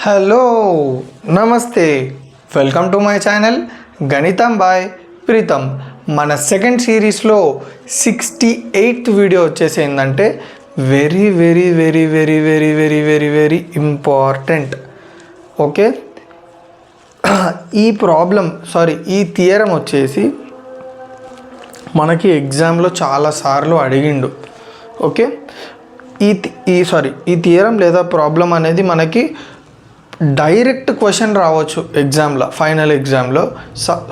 Hello నమస్తే welcome to my channel గణితం bye Pritam. మన సెకండ్ సిరీస్లో 68th వీడియో వచ్చేసి ఏంటంటే very very very very very very very very important. Okay, ఈ థియరం వచ్చేసి మనకి ఎగ్జామ్లో చాలాసార్లు అడిగిండు. ఓకే, ఈ థియరం లేదా ప్రాబ్లం అనేది మనకి డైరెక్ట్ క్వశ్చన్ రావచ్చు ఎగ్జామ్లో, ఫైనల్ ఎగ్జామ్లో.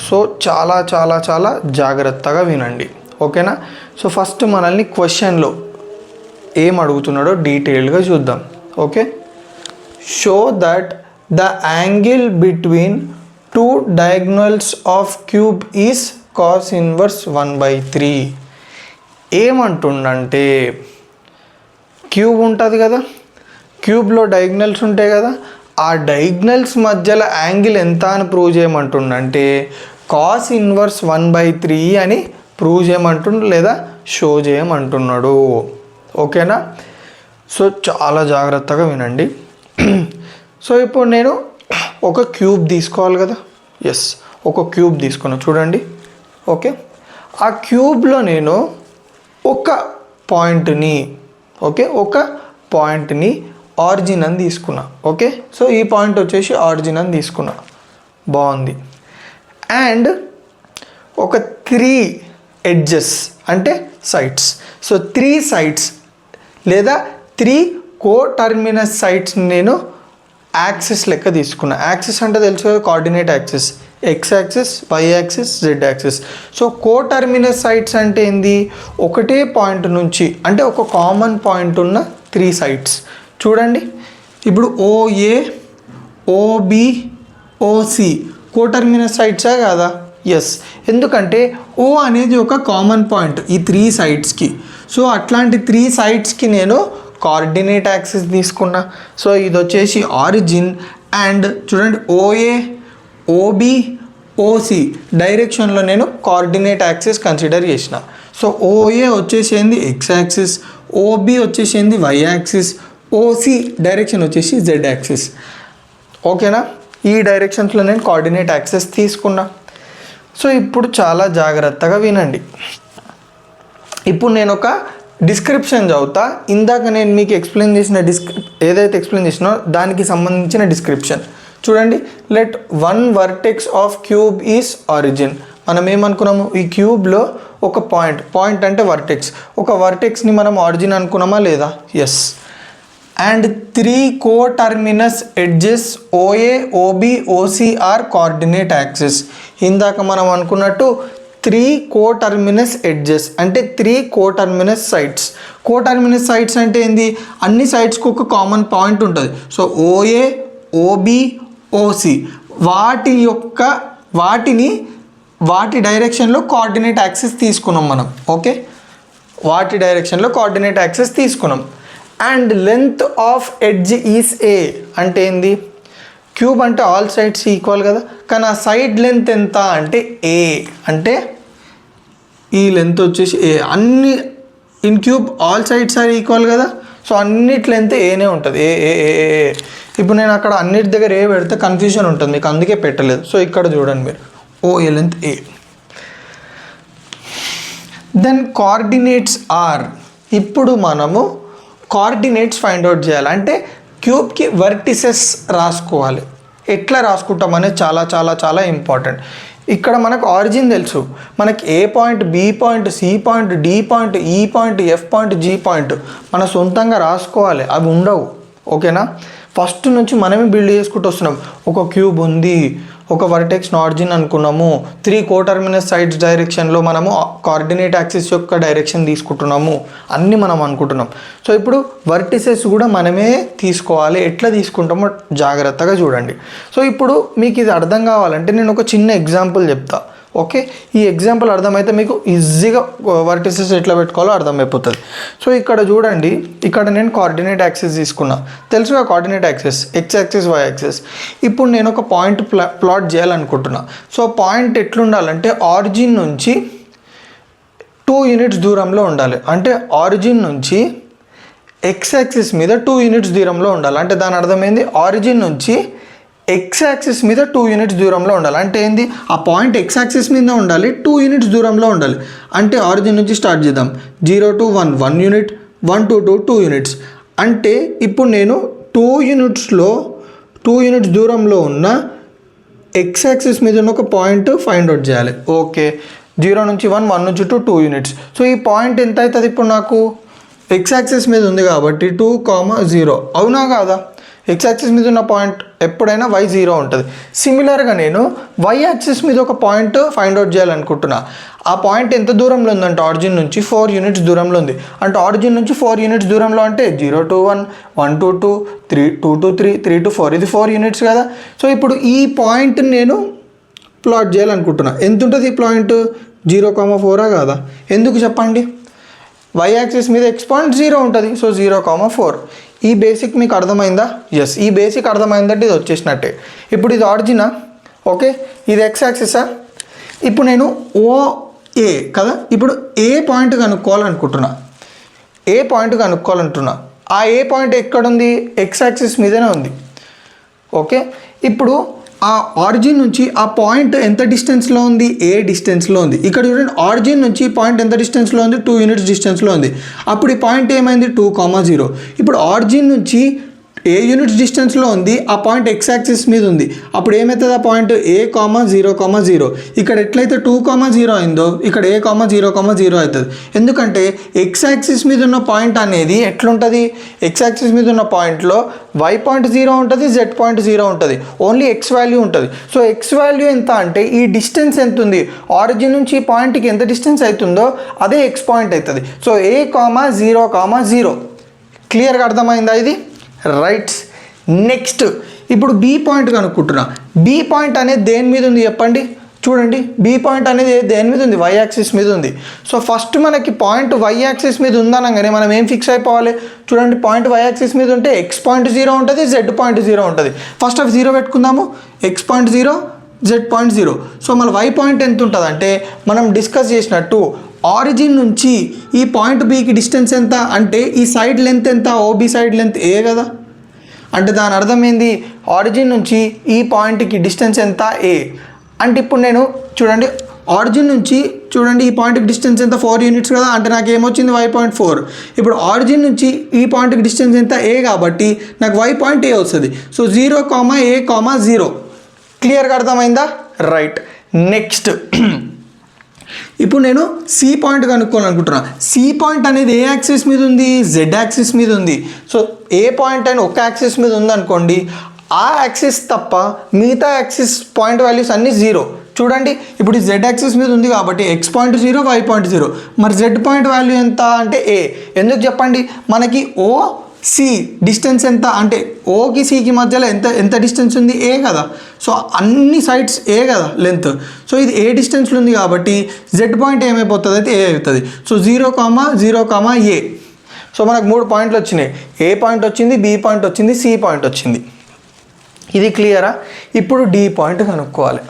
సో చాలా చాలా చాలా జాగ్రత్తగా వినండి, ఓకేనా? సో ఫస్ట్ మనల్ని క్వశ్చన్లో ఏం అడుగుతున్నాడో డీటెయిల్గా చూద్దాం. Okay, show that the angle between two diagonals of cube is cos inverse 1/3. ఏమంటుండంటే క్యూబ్ ఉంటుంది కదా, క్యూబ్లో డయాగ్నల్స్ ఉంటాయి కదా, ఆ డయాగ్నల్స్ మధ్యలో యాంగిల్ ఎంత అని ప్రూవ్ చేయమంటుండంటే కాస్ ఇన్వర్స్ 1/3 అని ప్రూవ్ చేయమంటుండు లేదా షో చేయమంటున్నాడు. ఓకేనా? సో చాలా జాగ్రత్తగా వినండి. సో ఇప్పుడు నేను ఒక క్యూబ్ తీసుకోవాలి కదా. ఎస్, ఒక క్యూబ్ తీసుకున్నాను చూడండి. ఓకే, ఆ క్యూబ్లో నేను ఒక పాయింట్ని ఆరిజిన్ అని తీసుకున్నా. ఓకే, సో ఈ పాయింట్ వచ్చేసి ఆరిజిన్ అని తీసుకున్నా, బాగుంది. అండ్ ఒక 3 ఎడ్జెస్ అంటే సైడ్స్. సో 3 సైడ్స్ లేదా 3 కోటర్మినస్ సైడ్స్ని నేను యాక్సిస్ లెక్క తీసుకున్నా. యాక్సిస్ అంటే తెలుసు కదా, coordinate axis, X axis, Y axis, Z axis. So coterminus sides అంటే ఏంది, ఒకటే పాయింట్ నుంచి అంటే ఒక కామన్ పాయింట్ ఉన్న 3 సైడ్స్. చూడండి, ఇప్పుడు ఓఏ, ఓబి, ఓసి కోటర్మినస్ సైడ్సా కాదా? ఎస్, ఎందుకంటే ఓ అనేది ఒక కామన్ పాయింట్ ఈ 3 సైడ్స్కి. సో అట్లాంటి 3 సైడ్స్కి నేను కోఆర్డినేట్ యాక్సిస్ తీసుకున్నా. సో ఇది వచ్చేసి ఆరిజిన్. అండ్ చూడండి, ఓఏ, ఓబి, ఓసి డైరెక్షన్లో నేను కోఆర్డినేట్ యాక్సిస్ కన్సిడర్ చేసిన. సో ఓఏ వచ్చేసింది ఎక్స్ యాక్సిస్, ఓబి వచ్చేసింది వై యాక్సిస్, ఓసి డైరెక్షన్ వచ్చేసి జెడ్ యాక్సిస్. ఓకేనా? ఈ డైరెక్షన్స్లో నేను కోఆర్డినేట్ యాక్సిస్ తీసుకున్నా. సో ఇప్పుడు చాలా జాగ్రత్తగా వినండి. ఇప్పుడు నేను ఒక డిస్క్రిప్షన్ చదువుతా. ఇందాక నేను మీకు ఎక్స్ప్లెయిన్ చేసిన ఏదైతే ఎక్స్ప్లెయిన్ చేసినో దానికి సంబంధించిన డిస్క్రిప్షన్ చూడండి. Let 1 vertex of cube is origin. మనం ఏమనుకున్నాము, ఈ క్యూబ్లో ఒక పాయింట్ అంటే వర్టెక్స్, ఒక వర్టెక్స్ని మనం ఆరిజిన్ అనుకున్నామా లేదా? Yes. And 3 coterminus edges OA, OB, OC are coordinate axis. ఇందాక మనం అనుకున్నట్టు 3 కోటర్మినస్ ఎడ్జెస్ అంటే 3 కోటర్మినస్ సైడ్స్. కోటర్మినస్ సైడ్స్ అంటే ఏంది, అన్ని సైడ్స్కి ఒక కామన్ పాయింట్ ఉంటుంది. సో ఓఏ, ఓబి, ఓసి వాటి డైరెక్షన్లో కోఆర్డినేట్ యాక్సిస్ తీసుకున్నాం మనం. ఓకే, వాటి డైరెక్షన్లో కోఆర్డినేట్ యాక్సిస్ తీసుకున్నాం. And length of edge is a అంటే ఏంది, క్యూబ్ అంటే ఆల్ సైడ్స్ ఈక్వల్ కదా, కానీ ఆ సైడ్ లెంత్ ఎంత అంటే ఏ, అంటే ఈ లెంత్ వచ్చేసి ఏ. అన్ని in cube all sides are equal కదా, సో అన్నిటి లెంత్ ఏనే ఉంటుంది. ఏ. ఇప్పుడు నేను అక్కడ అన్నిటి దగ్గర ఏ పెడితే కన్ఫ్యూజన్ ఉంటుంది మీకు, అందుకే పెట్టలేదు. సో ఇక్కడ చూడండి మీరు, a length a. Then coordinates are. ఇప్పుడు మనము కోఆర్డినేట్స్ ఫైండ్ అవుట్ చేయాలి. అంటే క్యూబ్కి వర్టిసెస్ రాసుకోవాలి. ఎట్లా రాసుకుంటాం అనేది చాలా చాలా చాలా ఇంపార్టెంట్. ఇక్కడ మనకు ఆరిజిన్ తెలుసు, మనకి A point, B point, C point, D point, E point, F point, G point మన సొంతంగా రాసుకోవాలి, అవి ఉండవు. ఓకేనా? ఫస్ట్ నుంచి మనమే బిల్డ్ చేసుకుంటూ వస్తున్నాం. ఒక క్యూబ్ ఉంది, ఒక వర్టెక్స్ ఆరిజిన్ అనుకున్నాము, 3 కోటర్మినస్ సైడ్స్ డైరెక్షన్లో మనము కోఆర్డినేట్ యాక్సిస్ యొక్క డైరెక్షన్ తీసుకుంటున్నాము, అన్నీ మనం అనుకుంటున్నాం. సో ఇప్పుడు వర్టిసెస్ కూడా మనమే తీసుకోవాలి. ఎట్లా తీసుకుంటామో జాగ్రత్తగా చూడండి. సో ఇప్పుడు మీకు ఇది అర్థం కావాలంటే నేను ఒక చిన్న ఎగ్జాంపుల్ చెప్తా. ఓకే, ఈ ఎగ్జాంపుల్ అర్థమైతే మీకు ఈజీగా వర్టిసెస్ ఎట్లా పెట్టుకోవాలో అర్థమైపోతుంది. సో ఇక్కడ చూడండి, ఇక్కడ నేను కోఆర్డినేట్ యాక్సిస్ తీసుకున్నా, తెలుసుగా coordinate axis X axis, Y axis. ఇప్పుడు నేను ఒక పాయింట్ ప్లాట్ చేయాలనుకుంటున్నా. సో పాయింట్ ఎట్లుండాలంటే ఆరిజిన్ నుంచి 2 యూనిట్స్ దూరంలో ఉండాలి. అంటే ఆరిజిన్ నుంచి ఎక్స్ యాక్సిస్ మీద 2 యూనిట్స్ దూరంలో ఉండాలి. అంటే దాని అర్థమైంది ఆరిజిన్ నుంచి ఎక్స్ యాక్సిస్ మీద 2 యూనిట్స్ దూరంలో ఉండాలి. అంటే ఏంది, ఆ పాయింట్ ఎక్స్ యాక్సిస్ మీద ఉండాలి, 2 యూనిట్స్ దూరంలో ఉండాలి. అంటే ఆరిజిన్ నుంచి స్టార్ట్ చేద్దాం. 0 to 1 1 యూనిట్, 1 to 2 2 యూనిట్స్. అంటే ఇప్పుడు నేను 2 యూనిట్స్ దూరంలో ఉన్న ఎక్స్ యాక్సిస్ మీద ఉన్న ఒక పాయింట్ ఫైండ్ అవుట్ చేయాలి. ఓకే, 0 నుంచి 1 1 నుంచి 2 2 యూనిట్స్. సో ఈ పాయింట్ ఎంత అవుతుంది ఇప్పుడు నాకు, ఎక్స్ యాక్సిస్ మీద ఉంది కాబట్టి 2, 0. అవునా కాదా? ఎక్స్ యాక్సిస్ మీద ఉన్న పాయింట్ ఎప్పుడైనా y 0 ఉంటుంది. సిమిలర్గా నేను y యాక్సిస్ మీద ఒక పాయింట్ ఫైండ్ అవుట్ చేయాలనుకుంటున్నా. ఆ పాయింట్ ఎంత దూరంలో ఉందంటే ఆరిజిన్ నుంచి 4 యూనిట్స్ దూరంలో ఉంది. అంటే ఆరిజిన్ నుంచి 4 యూనిట్స్ దూరంలో అంటే 0 to 1 1 to 2 2 to 3 3 to 4, ఇది 4 యూనిట్స్ కదా. సో ఇప్పుడు ఈ పాయింట్ నేను ప్లాట్ చేయాలనుకుంటున్నా. ఎంత ఉంటుంది ఈ పాయింట్, 0, 4 కాదా? ఎందుకు చెప్పండి, y యాక్సిస్ మీద x పాయింట్ 0 ఉంటుంది. సో 0, 4. ఈ బేసిక్ మీకు అర్థమైందా? ఎస్, ఈ బేసిక్ అర్థమైందంటే ఇది వచ్చేసినట్టే. ఇప్పుడు ఇది ఆరిజినా, ఓకే, ఇది ఎక్స్ యాక్సిసా. ఇప్పుడు నేను OA కదా, ఇప్పుడు ఏ పాయింట్ కనుక్కోవాలనుకుంటున్నా. ఆ ఏ పాయింట్ ఎక్కడుంది, ఎక్స్ యాక్సిస్ మీదనే ఉంది. ఓకే, ఇప్పుడు ఆ ఆరిజిన్ నుంచి ఆ పాయింట్ ఎంత డిస్టెన్స్లో ఉంది, ఏ డిస్టెన్స్లో ఉంది. ఇక్కడ చూడండి, ఆరిజిన్ నుంచి పాయింట్ ఎంత డిస్టెన్స్లో ఉంది, 2 యూనిట్స్ డిస్టెన్స్లో ఉంది. అప్పుడు ఈ పాయింట్ ఏమైంది, 2, 0. ఇప్పుడు ఆరిజిన్ నుంచి ఏ యూనిట్స్ డిస్టెన్స్లో ఉంది, ఆ పాయింట్ ఎక్స్ యాక్సిస్ మీద ఉంది. అప్పుడు ఏమవుతుంది, ఆ పాయింట్ A, 0, 0. ఇక్కడ ఎట్లయితే 2, 0 అయిందో ఇక్కడ A, 0, 0 అవుతుంది. ఎందుకంటే ఎక్స్ యాక్సిస్ మీద ఉన్న పాయింట్ అనేది ఎట్లుంటుంది, ఎక్స్ యాక్సిస్ మీద ఉన్న పాయింట్లో y పాయింట్ 0 ఉంటుంది, z పాయింట్ 0 ఉంటుంది, ఓన్లీ ఎక్స్ వాల్యూ ఉంటుంది. సో ఎక్స్ వాల్యూ ఎంత అంటే ఈ డిస్టెన్స్ ఎంత ఉంది, ఆరిజిన్ నుంచి ఈ పాయింట్కి ఎంత డిస్టెన్స్ అవుతుందో అదే ఎక్స్ పాయింట్ అవుతుంది. So A, 0, 0. క్లియర్గా అర్థమైందా ఇది? రైట్. నెక్స్ట్ ఇప్పుడు బి పాయింట్ కనుక్కుంటున్నా. బి పాయింట్ అనేది దేని మీద ఉంది చెప్పండి, చూడండి. బి పాయింట్ అనేది దేని మీద ఉంది, y యాక్సిస్ మీద ఉంది. సో ఫస్ట్ మనకి పాయింట్ y యాక్సిస్ మీద ఉందనగానే మనం ఏం ఫిక్స్ అయిపోవాలి, చూడండి, పాయింట్ y యాక్సిస్ మీద ఉంటే x పాయింట్ 0 ఉంటుంది, z పాయింట్ 0 ఉంటుంది. ఫస్ట్ ఆఫ్ 0 పెట్టుకుందాము, x point 0, z point 0. So మన y పాయింట్ ఎంత ఉంటుంది అంటే మనం డిస్కస్ చేసినట్టు ఆరిజిన్ నుంచి ఈ పాయింట్ బికి డిస్టెన్స్ ఎంత అంటే ఈ సైడ్ లెంత్ ఎంత, ఓబి సైడ్ లెంత్ ఏ కదా. అంటే దాని అర్థం ఏంది, ఆరిజిన్ నుంచి ఈ పాయింట్కి డిస్టెన్స్ ఎంత, ఏ. అంటే ఇప్పుడు నేను చూడండి, ఆరిజిన్ నుంచి చూడండి ఈ పాయింట్కి డిస్టెన్స్ ఎంత, 4 యూనిట్స్ కదా. అంటే నాకు ఏమొచ్చింది, y పాయింట్ 4. ఇప్పుడు ఆరిజిన్ నుంచి ఈ పాయింట్కి డిస్టెన్స్ ఎంత, ఏ కాబట్టి నాకు y పాయింట్ ఏ వస్తుంది. So 0, A, 0. క్లియర్గా అర్థమైందా? రైట్. నెక్స్ట్ ఇప్పుడు నేను సి పాయింట్ కనుక్కోవాలనుకుంటున్నా. సి పాయింట్ అనేది ఏ యాక్సిస్ మీద ఉంది, జెడ్ యాక్సిస్ మీద ఉంది. సో ఏ పాయింట్ అయినా ఒక యాక్సిస్ మీద ఉందనుకోండి, ఆ యాక్సిస్ తప్ప మిగతా యాక్సిస్ పాయింట్ వాల్యూస్ అన్నీ 0. చూడండి, ఇప్పుడు ఈ జెడ్ యాక్సిస్ మీద ఉంది కాబట్టి ఎక్స్ పాయింట్ 0, y పాయింట్ 0. మరి జెడ్ పాయింట్ వాల్యూ ఎంత అంటే ఏ. ఎందుకు చెప్పండి, మనకి సి డిస్టెన్స్ ఎంత అంటే ఓకి సికి మధ్యలో ఎంత డిస్టెన్స్ ఉంది, ఏ కదా. సో అన్ని సైడ్స్ ఏ కదా లెంత్. సో ఇది ఏ డిస్టెన్స్లో ఉంది కాబట్టి జెడ్ పాయింట్ ఏమైపోతుంది అయితే ఏ అవుతుంది. సో 0, 0, ఏ. సో మనకు 3 పాయింట్లు వచ్చినాయి. ఏ పాయింట్ వచ్చింది, బి పాయింట్ వచ్చింది, సి పాయింట్ వచ్చింది. ఇది క్లియరా? ఇప్పుడు డి పాయింట్ కనుక్కోవాలి.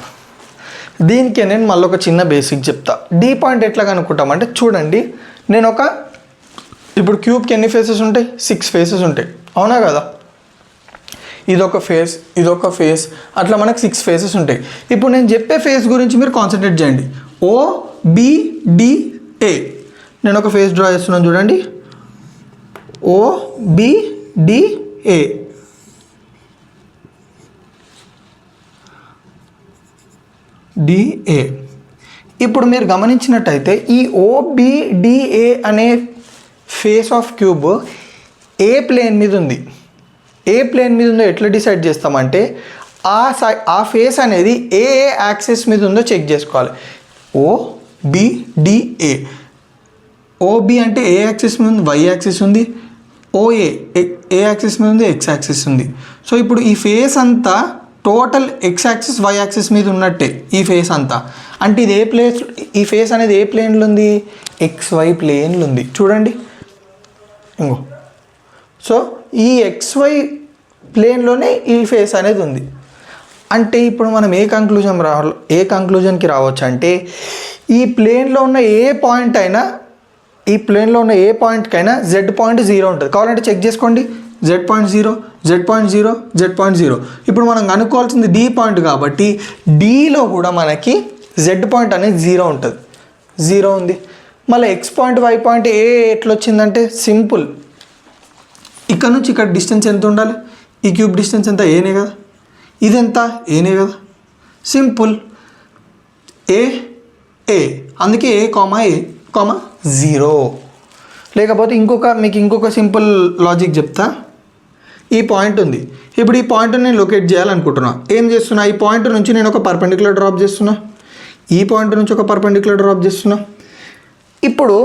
దీనికి నేను మళ్ళీ ఒక చిన్న బేసిక్ చెప్తా. డి పాయింట్ ఎట్లా కనుక్కుంటామంటే చూడండి, నేను ఇప్పుడు క్యూబ్కి ఎన్ని ఫేసెస్ ఉంటాయి, 6 ఫేసెస్ ఉంటాయి, అవునా కదా. ఇదొక ఫేస్, ఇదొక ఫేస్, అట్లా మనకు 6 ఫేసెస్ ఉంటాయి. ఇప్పుడు నేను చెప్పే ఫేస్ గురించి మీరు కాన్సన్ట్రేట్ చేయండి. OBDA. నేను ఒక ఫేస్ డ్రా చేస్తున్నాను చూడండి, OBDA. DA. ఇప్పుడు మీరు గమనించినట్టయితే ఈ OBDA అనే ఫేస్ ఆఫ్ క్యూబ్ ఏ ప్లేన్ మీద ఉంది. ఏ ప్లేన్ మీద ఉందో ఎట్లా డిసైడ్ చేస్తామంటే ఆ ఫేస్ అనేది ఏ యాక్సిస్ మీద ఉందో చెక్ చేసుకోవాలి. OBDA. OB అంటే ఏ యాక్సిస్ మీద ఉంది, y యాక్సిస్ ఉంది. OA ఏ యాక్సిస్ మీద ఉంది, x యాక్సిస్ ఉంది. సో ఇప్పుడు ఈ ఫేస్ అంతా total x axis y axis మీద ఉన్నట్టే ఈ ఫేస్ అంతా. అంటే ఇది ఈ ఫేస్ అనేది ఏ ప్లేన్లో ఉంది, XY ప్లేన్లో ఉంది. చూడండి ఇంకో. సో ఈ XY ప్లేన్లోనే ఈ ఫేస్ అనేది ఉంది. అంటే ఇప్పుడు మనం ఏ కంక్లూజన్కి రావచ్చు అంటే ఈ ప్లేన్లో ఉన్న ఏ పాయింట్ అయినా ఈ ప్లేన్లో ఉన్న ఏ పాయింట్కైనా జెడ్ పాయింట్ 0 ఉంటుంది. కావాలంటే చెక్ చేసుకోండి. Z.0, Z.0, Z.0. ఇప్పుడు మనం కనుక్కోవాల్సింది డి పాయింట్ కాబట్టి డీలో కూడా మనకి జెడ్ పాయింట్ అనేది 0 ఉంటుంది. 0 ఉంది. మళ్ళీ ఎక్స్ పాయింట్ వై పాయింట్ ఏ ఎట్లా వచ్చిందంటే సింపుల్. ఇక్కడ నుంచి ఇక్కడ డిస్టెన్స్ ఎంత ఉండాలి? ఈ క్యూబ్ డిస్టెన్స్ ఎంత? ఏనే కదా. ఇదెంత? ఏనే కదా. సింపుల్. ఏ ఏ అందుకే ఏ కామా 0. లేకపోతే మీకు ఇంకొక సింపుల్ లాజిక్ చెప్తా. ఈ పాయింట్ ఉంది. ఇప్పుడు ఈ పాయింట్ నేను లొకేట్ చేయాలనుకుంటున్నా. ఏం చేస్తున్నా? ఈ పాయింట్ నుంచి నేను ఒక పర్పెండిక్యులర్ డ్రాప్ చేస్తున్నా. ఈ పాయింట్ నుంచి ఒక పర్పెండిక్యులర్ డ్రాప్ చేస్తున్నా. ఇప్పుడు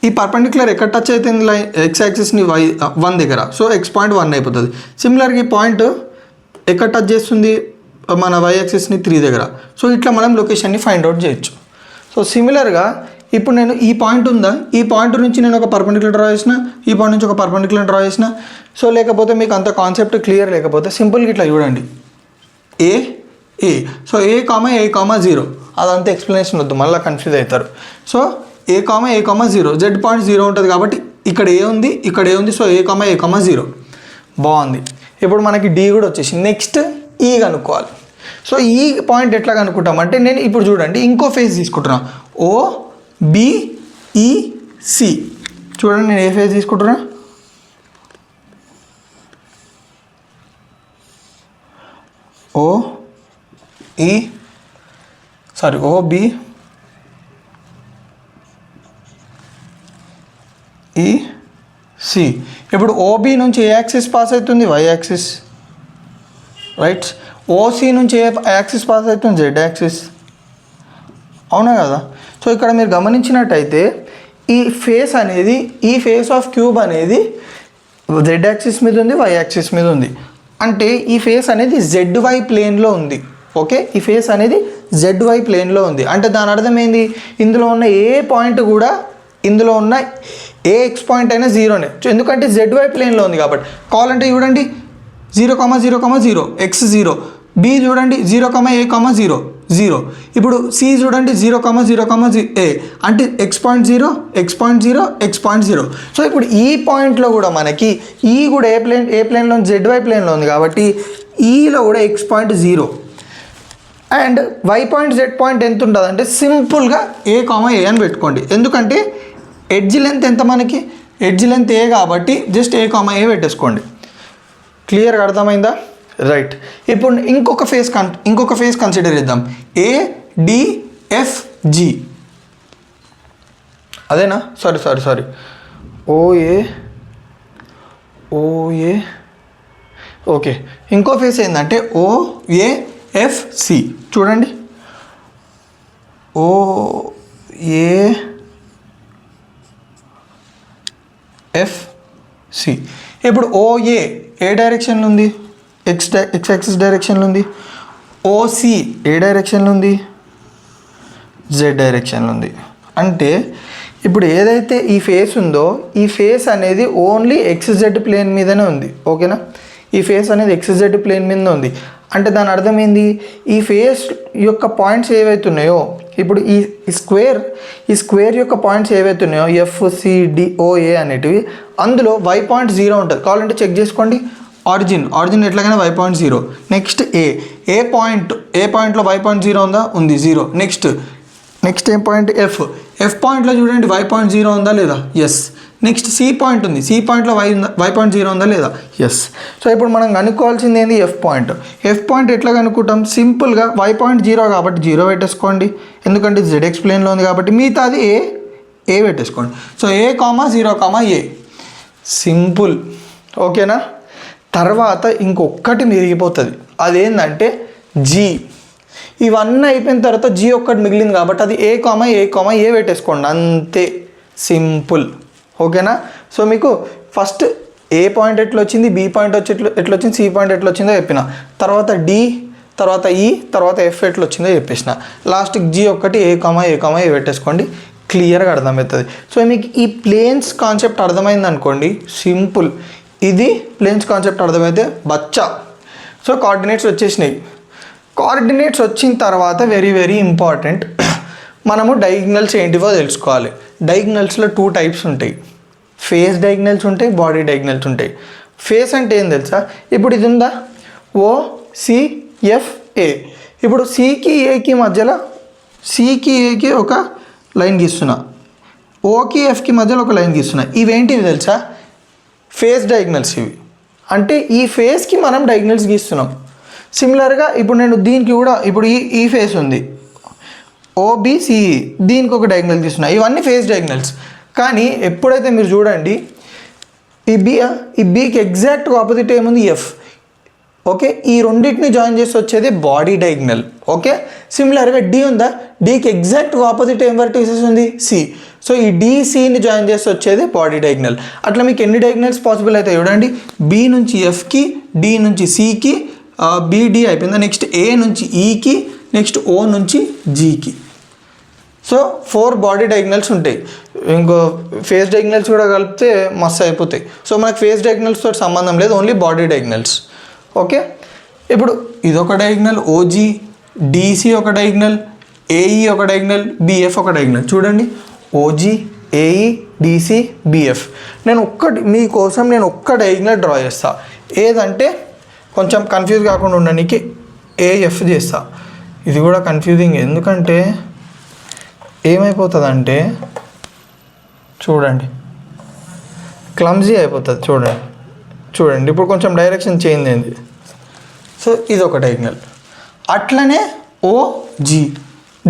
ఈ పర్పెండిక్యులర్ ఎక్కడ టచ్ అవుతుంది? ఎక్స్ యాక్సిస్ని 1 దగ్గర. సో ఎక్స్ పాయింట్ 1 అయిపోతుంది. సిమిలర్గా ఈ పాయింట్ ఎక్కడ టచ్ చేస్తుంది? మన వై యాక్సిస్ని 3 దగ్గర. సో ఇట్లా మనం లొకేషన్ని ఫైండ్ అవుట్ చేయొచ్చు. సో సిమిలర్గా ఇప్పుడు నేను ఈ పాయింట్ ఉందా? ఈ పాయింట్ నుంచి నేను ఒక పర్పెండిక్యులర్ డ్రా చేసిన, ఈ పాయింట్ నుంచి ఒక పర్పెండిక్యులర్ డ్రా చేసిన. సో లేకపోతే మీకు అంత కాన్సెప్ట్ క్లియర్ లేకపోతే సింపుల్గా ఇట్లా చూడండి. ఏ సో ఏ కామా 0. అదంతా ఎక్స్ప్లెనేషన్ వద్దు, మళ్ళీ కన్ఫ్యూజ్ అవుతారు. సో ఏ కామా 0, జెడ్ పాయింట్ 0 ఉంటుంది కాబట్టి ఇక్కడ ఏ ఉంది, ఇక్కడ ఏ ఉంది. సో ఏ కామా 0 బాగుంది. ఇప్పుడు మనకి డి కూడా వచ్చేసింది. నెక్స్ట్ ఈ కనుక్కోవాలి. సో ఈ పాయింట్ ఎట్లా కనుక్కుంటామంటే నేను ఇప్పుడు చూడండి ఇంకో ఫేజ్ తీసుకుంటున్నా. OBEC. చూడండి నేను ఏ ఫేజ్ తీసుకుంటున్నా? OBEC. ఇప్పుడు ఓబీ నుంచి ఏ యాక్సిస్ పాస్ అవుతుంది? Y axis. Right. O C ఏ యాక్సిస్ పాస్ అవుతుంది? Z axis. అవునా కదా. సో ఇక్కడ మీరు గమనించినట్టయితే ఈ ఫేస్ ఆఫ్ క్యూబ్ అనేది జెడ్ యాక్సిస్ మీద ఉంది, వై యాక్సిస్ మీద ఉంది. అంటే ఈ ఫేస్ అనేది ZY ప్లేన్లో ఉంది. ఓకే, ఈ ఫేస్ అనేది ZY ప్లేన్లో ఉంది. అంటే దాని అర్థం ఏంది? ఇందులో ఉన్న ఏ పాయింట్ కూడా, ఇందులో ఉన్న ఏ ఎక్స్ పాయింట్ అయినా 0నే. ఎందుకంటే ZY ప్లేన్లో ఉంది కాబట్టి. కావాలంటే చూడండి 0,0,0 x 0. బి చూడండి 0,a,0 0. ఇప్పుడు సి చూడండి 0,0,0 a అంటే X point 0, X point 0, X point 0. So ఇప్పుడు ఈ పాయింట్లో కూడా మనకి ఈ కూడా ఏ ప్లేన్లో ZY ప్లేన్లో ఉంది కాబట్టి ఈలో కూడా X point 0 and Y point Z point ఎంత ఉంటుంది అంటే సింపుల్గా a, a అని పెట్టుకోండి. ఎందుకంటే ఎడ్జ్ లెంత్ ఎంత మనకి? ఎడ్జ్ లెంత్ ఏ కాబట్టి జస్ట్ a, a పెట్టేసుకోండి. క్లియర్గా అర్థమైందా? రైట్. ఇప్పుడు ఇంకొక ఫేస్ కన్సిడర్ చేద్దాం. ADFG. అదేనా? Sorry OA. ఓకే, ఇంకో ఫేస్ ఏంటంటే OAFC. చూడండి OAFC. ఇప్పుడు OA ఏ డైరెక్షన్లో ఉంది? ఎక్స్ యాక్సిస్ డైరెక్షన్లో ఉంది. OC ఏ డైరెక్షన్లో ఉంది? జెడ్ డైరెక్షన్లో ఉంది. అంటే ఇప్పుడు ఏదైతే ఈ ఫేస్ ఉందో ఈ ఫేస్ అనేది ఓన్లీ XZ ప్లేన్ మీదనే ఉంది. ఓకేనా? ఈ ఫేస్ అనేది XZ ప్లేన్ మీద ఉంది. అంటే దాని అర్థం ఏంది? ఈ ఫేస్ యొక్క పాయింట్స్ ఏవైతున్నాయో, ఇప్పుడు ఈ స్క్వేర్ యొక్క పాయింట్స్ ఏవైతున్నాయో FCDOA అనేటివి, అందులో y పాయింట్ 0 ఉంటుంది. కావాలంటే చెక్ చేసుకోండి. ఆరిజిన్ ఎట్లాగైనా y పాయింట్ 0. నెక్స్ట్ ఏ పాయింట్లో y పాయింట్ 0 ఉందా? ఉంది, 0. నెక్స్ట్ ఏ పాయింట్? ఎఫ్ పాయింట్లో చూడండి y పాయింట్ 0 ఉందా లేదా? ఎస్. నెక్స్ట్ సి పాయింట్ ఉంది. సి పాయింట్లో y పాయింట్ 0 ఉందా లేదా? ఎస్. సో ఇప్పుడు మనం కనుక్కోవాల్సింది ఏంది? ఎఫ్ పాయింట్ ఎట్లా కనుక్కుంటాం? సింపుల్గా y పాయింట్ 0 కాబట్టి 0 పెట్టేసుకోండి. ఎందుకంటే ZX ప్లేన్లో ఉంది కాబట్టి. మిగతాది ఏ పెట్టేసుకోండి. So A,0,A simple. ఓకేనా? తర్వాత ఇంకొకటి మిగిలిపోతుంది. అదేంటంటే G. ఇవన్నీ అయిపోయిన తర్వాత G ఒక్కటి మిగిలింది కాబట్టి అది A, పెట్టేసుకోండి. అంతే, సింపుల్. ఓకేనా? సో మీకు ఫస్ట్ ఏ పాయింట్ ఎట్లా వచ్చింది, బి పాయింట్ ఎట్లా వచ్చింది, సి పాయింట్ ఎట్లా వచ్చిందో చెప్పిన, తర్వాత డి, తర్వాత ఈ, తర్వాత ఎఫ్ ఎట్లా వచ్చిందో చెప్పేసిన. లాస్ట్కి G ఒక్కటి A, పెట్టేసుకోండి. క్లియర్గా అర్థమవుతుంది. సో మీకు ఈ ప్లేన్స్ కాన్సెప్ట్ అర్థమైంది అనుకోండి, సింపుల్. ఇది ప్లేన్స్ కాన్సెప్ట్ అర్థమైతే బచ్చా. సో కోఆర్డినేట్స్ వచ్చేసినాయి. కోఆర్డినేట్స్ వచ్చిన తర్వాత వెరీ వెరీ ఇంపార్టెంట్, మనము డయాగ్నల్స్ ఏంటివో తెలుసుకోవాలి. డయాగ్నల్స్లో 2 టైప్స్ ఉంటాయి. ఫేస్ డయాగ్నల్స్ ఉంటాయి, బాడీ డయాగ్నల్స్ ఉంటాయి. ఫేస్ అంటే ఏం తెలుసా? ఇప్పుడు ఇది ఉందా, OCFA. ఇప్పుడు సికి ఏకి మధ్యలో, సికి ఏకి ఒక లైన్ గీస్తున్నా, ఓకి ఎఫ్కి మధ్యలో ఒక లైన్ గీస్తున్నా. ఇవేంటివి తెలుసా? ఫేస్ డయాగ్నల్స్ ఇవి. అంటే ఈ ఫేస్కి మనం డయాగ్నల్స్ గీస్తున్నాం. సిమిలర్గా ఇప్పుడు నేను దీనికి కూడా, ఇప్పుడు ఈ ఫేస్ ఉంది OBCE, దీనికి ఒక డయాగ్నల్ గీస్తున్నా. ఇవన్నీ ఫేస్ డయాగ్నల్స్. కానీ ఎప్పుడైతే మీరు చూడండి ఈ బీకి ఎగ్జాక్ట్ ఆపోజిట్ ఏముంది, ఎఫ్. ఓకే, ఈ రెండింటిని జాయిన్ చేసి వచ్చేది బాడీ డయాగ్నల్. ఓకే, సిమిలర్గా డి ఉందా, డీకి ఎగ్జాక్ట్ ఆపోజిట్ ఏం వర్టిసెస్ ఉంది, సి. సో ఈ డిసిని జాయిన్ చేసి వచ్చేది బాడీ డయాగ్నల్. అట్లా మీకు ఎన్ని డయాగ్నల్స్ పాసిబుల్ అవుతాయి చూడండి. బి నుంచి ఎఫ్కి, డి నుంచి సికి, బిడి అయిపోయిందా, నెక్స్ట్ ఏ నుంచి ఈకి, నెక్స్ట్ ఓ నుంచి జీకి. సో 4 బాడీ డయాగ్నల్స్ ఉంటాయి. ఇంకో ఫేస్ డయాగ్నల్స్ కూడా కలిపితే మస్తు అయిపోతాయి. సో మనకు ఫేస్ డయాగ్నల్స్తో సంబంధం లేదు, ఓన్లీ బాడీ డయాగ్నల్స్. ఓకే, ఇప్పుడు ఇదొక డయాగ్నల్, ఓజీ, డిసి ఒక డయాగ్నల్, ఏఈ ఒక డయాగ్నల్, బిఎఫ్ ఒక డయాగ్నల్. చూడండి, ఓజీ, ఏఈ, డిసి, బిఎఫ్. మీకోసం నేను ఒక్క డయాగ్నల్ డ్రా చేస్తా. ఏదంటే కొంచెం కన్ఫ్యూజ్ కాకుండా ఉండడానికి ఏఎఫ్ చేస్తా. ఇది కూడా కన్ఫ్యూజింగ్, ఎందుకంటే ఏమైపోతుందంటే చూడండి క్లమ్జీ అయిపోతుంది. చూడండి ఇప్పుడు కొంచెం డైరెక్షన్ చేంజ్ అయింది. సో ఇది ఒక డయాగ్నల్. అట్లనే ఓజీ,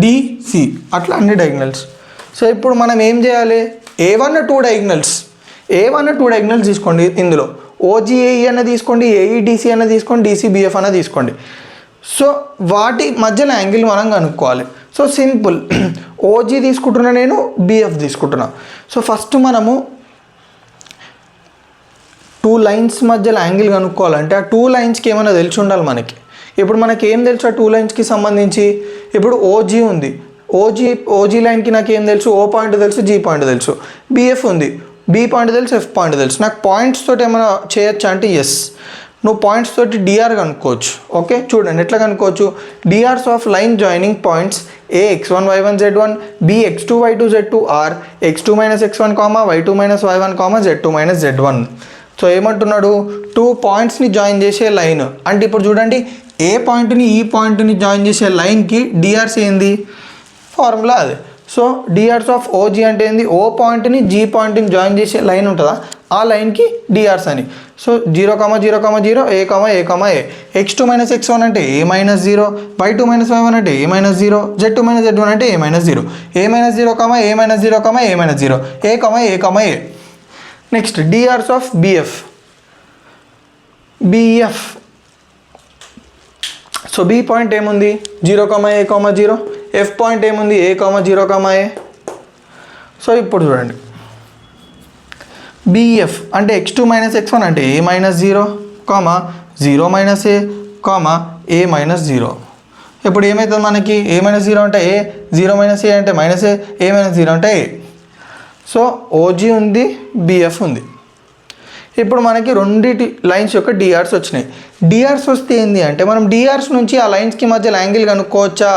డిసి, అట్లా అన్ని డయాగ్నల్స్. సో ఇప్పుడు మనం ఏం చేయాలి, ఏవన్నా 2 డయాగ్నల్స్ తీసుకోండి. ఇందులో ఓజీఏఈ అన్న తీసుకోండి, ఏఈడిసి అన్న తీసుకోండి, డిసిబిఎఫ్ అన్న తీసుకోండి. సో వాటి మధ్యలో యాంగిల్ మనం కనుక్కోవాలి. సో సింపుల్, ఓజీ తీసుకుంటున్నా, నేను బిఎఫ్ తీసుకుంటున్నా. సో ఫస్ట్ మనము 2 లైన్స్ మధ్యలో యాంగిల్ కనుక్కోవాలంటే ఆ 2 లైన్స్కి ఏమైనా తెలిసి ఉండాలి మనకి. ఇప్పుడు మనకి ఏం తెలుసు ఆ 2 లైన్స్కి సంబంధించి? ఇప్పుడు ఓజీ ఉంది, ఓజీ లైన్కి నాకు ఏం తెలుసు, ఓ పాయింట్ తెలుసు, జీ పాయింట్ తెలుసు. బిఎఫ్ ఉంది, బి పాయింట్ తెలుసు, ఎఫ్ పాయింట్ తెలుసు. నాకు పాయింట్స్ తోటి ఏమైనా చేయొచ్చా అంటే ఎస్, నువ్వు పాయింట్స్ తోటి డిఆర్ కనుక్కోవచ్చు. ఓకే, చూడండి ఎట్లా కనుక్కోవచ్చు. DRs of line joining points A x1 y1 z1, b x2 y2 z2, r x2 - x1, y2 - y1, z2 - z1. So ఏమంటున్నాడు, 2 పాయింట్స్ని జాయిన్ చేసే లైన్ అంటే ఇప్పుడు చూడండి, ఏ పాయింట్ని ఈ పాయింట్ని జాయిన్ చేసే లైన్కి డిఆర్స్ ఏంది, ఫార్ములా అదే. సో డిఆర్స్ ఆఫ్ ఓజీ అంటే ఏంది, ఓ పాయింట్ని జీ పాయింట్ని జాయిన్ చేసే లైన్ ఉంటుందా, ఆ లైన్కి డిఆర్స్ అని. సో 0, 0, 0, ఏ, x2 - x1 అంటే ఏ -0, y2 - y1 అంటే ఏ -0, z2 - z1 అంటే a -0, a -0, a -0, a -0, a. Next DRs of BF. So B point ఏముంది, 0, ఏ, 0. ఎఫ్ పాయింట్ ఏముంది, ఏ, 0, ఏ. సో ఇప్పుడు చూడండి, బిఎఫ్ అంటే x2 - x1 అంటే ఏ -0, 0 - ఏ, ఏ -0. ఇప్పుడు ఏమవుతుంది మనకి, ఏ -0 అంటే ఏ, 0 - ఏ అంటే ఏ -0 అంటే ఏ. సో ఓజీ ఉంది, బిఎఫ్ ఉంది. ఇప్పుడు మనకి రెండిటి లైన్స్ యొక్క డిఆర్స్ వచ్చినాయి. డిఆర్స్ వస్తే ఏంటి అంటే మనం డిఆర్స్ నుంచి ఆ లైన్స్కి మధ్యలో యాంగిల్ కనుక్కోవచ్చా,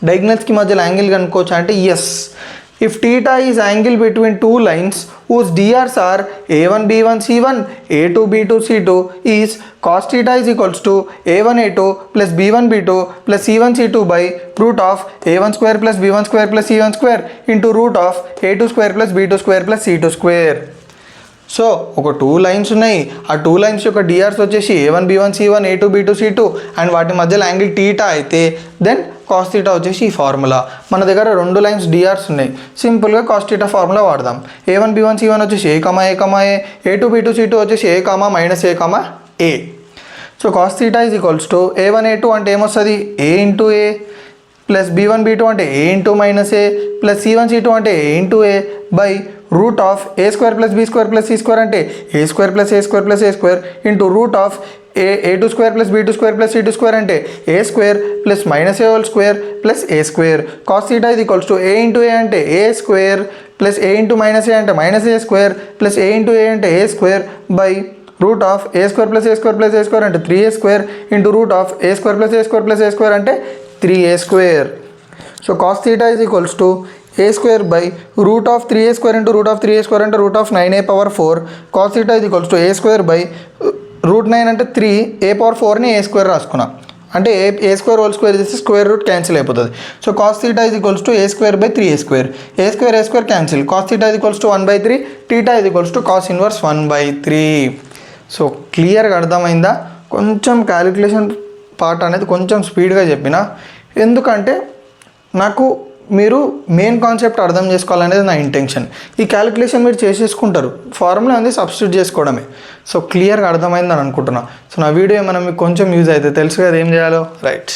డయాగ్నల్స్కి మధ్యలో యాంగిల్ కనుక్కోవచ్చా అంటే yes. If theta is angle between 2 lines whose DRs are A1 B1 C1 A2 B2 C2 is cos theta is equals to A1 A2 plus B1 B2 plus C1 C2 by root of A1 square plus B1 square plus C1 square into root of A2 square plus B2 square plus C2 square. So ఒక 2 lines ఉన్నాయి, ఆ 2 lines యొక్క DRs వచ్చేసి A1 B1 C1 A2 B2 C2 and వాటి మధ్యలో angle theta అయితే then cos theta వచ్చేసి ఈ ఫార్ములా. మన దగ్గర 2 లైన్స్ డిఆర్స్ ఉన్నాయి, సింపుల్గా కాస్ థీటా ఫార్ములా వాడదాం. A1 B1 C1 వచ్చేసి ఏ, A2 B2 C2 వచ్చేసి a, a. So cos theta is equals to A1 A2 అంటే ఏమొస్తుంది, ఏ ఇంటూ ఏ ప్లస్ B1 B2 అంటే a into A plus C1 C2 అంటే a into a by root of a square plus b square plus c square అంటే a square plus a square plus a square into root of A2 square plus B2 square plus C2 square అంటే a square plus minus a whole square plus a square. Cos theta ఇది equals to a into a అంటే a square plus a into minus a అంటే minus a square plus a into a అంటే a square by root of a square plus a square plus a square అంటే 3a square into root of a square plus a square plus a square అంటే 3a square. So cos theta is equals to a square by root of 3a² into root of 3a² అంటే root of 9a⁴. Cos theta is equals to a square by root 9 అంటే 3 a⁴ని a² రాసుకున్నా, అంటే a² whole square చేస్తే square root cancel అయిపోతుంది. So cos theta is equals to a² by 3a². a² cancel. Cos theta is equals to 1/3, theta is equals to cos inverse 1/3. So క్లియర్గా అర్థమైందా? కొంచెం calculation part అనేది కొంచెం స్పీడ్గా చెప్పిన, ఎందుకంటే నాకు మీరు మెయిన్ కాన్సెప్ట్ అర్థం చేసుకోవాలనేది నా ఇంటెన్షన్. ఈ క్యాలిక్యులేషన్ మీరు చేసేసుకుంటారు, ఫార్ములా ఉంది సబ్స్టిట్యూట్ చేసుకోవడమే. సో క్లియర్గా అర్థమైందని అనుకుంటున్నా. సో నా వీడియో ఏమైనా మీకు కొంచెం యూజ్ అయితే తెలుసు కదా ఏం చేయాలో, రైట్.